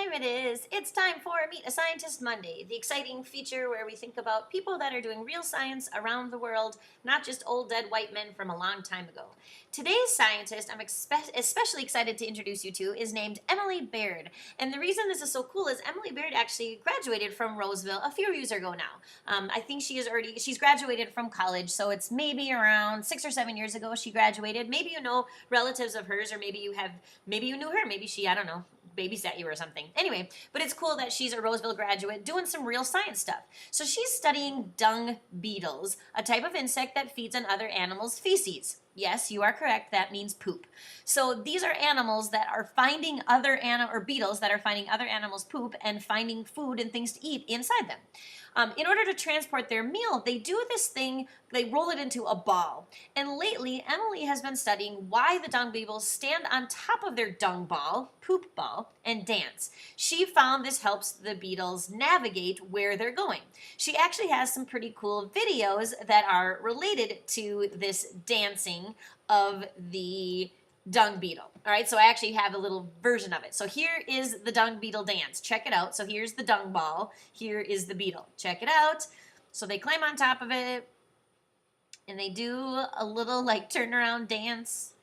time it is. It's time for Meet a Scientist Monday, the exciting feature where we think about people that are doing real science around the world, not just old dead white men from a long time ago. Today's scientist I'm especially excited to introduce you to is named Emily Baird. And the reason this is so cool is Emily Baird actually graduated from Roseville a few years ago now. I think she's graduated from college, so it's maybe around 6 or 7 years ago she graduated. Maybe you know relatives of hers, or maybe you knew her, maybe she, I don't know, babysat you or something. Anyway, but it's cool that she's a Roseville graduate doing some real science stuff. So she's studying dung beetles, a type of insect that feeds on other animals' feces. Yes, you are correct. That means poop. So these are animals that are finding beetles that are finding other animals' poop and finding food and things to eat inside them. In order to transport their meal, they do this thing, they roll it into a ball. And lately, Emily has been studying why the dung beetles stand on top of their dung ball, poop ball, and dance. She found this helps the beetles navigate where they're going. She actually has some pretty cool videos that are related to this dancing of the dung beetle. All right, so I actually have a little version of it. So here is the dung beetle dance. Check it out. So here's the dung ball. Here is the beetle. Check it out. So they climb on top of it, and they do a little like turnaround dance.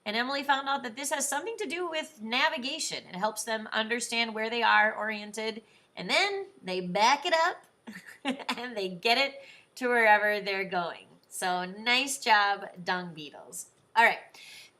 And Emily found out that this has something to do with navigation. It helps them understand where they are oriented, and then they back it up and they get it to wherever they're going. So nice job, dung beetles. All right.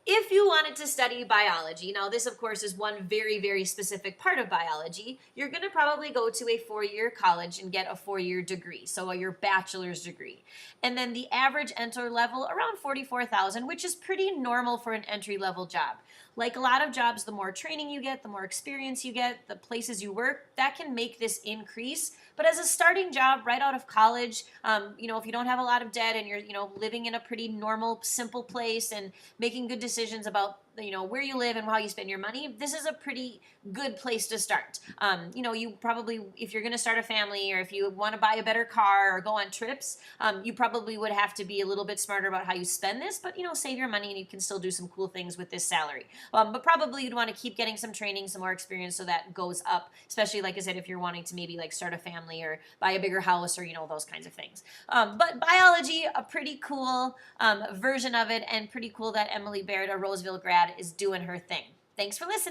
If you wanted to study biology, now this of course is one very, very specific part of biology, you're going to probably go to a 4-year college and get a 4-year degree, so your bachelor's degree. And then the average entry level around 44,000, which is pretty normal for an entry-level job. Like a lot of jobs, the more training you get, the more experience you get, the places you work, that can make this increase. But as a starting job right out of college, if you don't have a lot of debt and you're, living in a pretty normal, simple place and making good decisions about, where you live and how you spend your money, this is a pretty good place to start. You probably, if you're going to start a family or if you want to buy a better car or go on trips, you probably would have to be a little bit smarter about how you spend this, but, save your money and you can still do some cool things with this salary. But probably you'd want to keep getting some training, some more experience so that goes up, especially, like I said, if you're wanting to maybe like start a family or buy a bigger house or, those kinds of things. But biology, a pretty cool version of it, and pretty cool that Emily Baird, a Roseville grad, is doing her thing. Thanks for listening.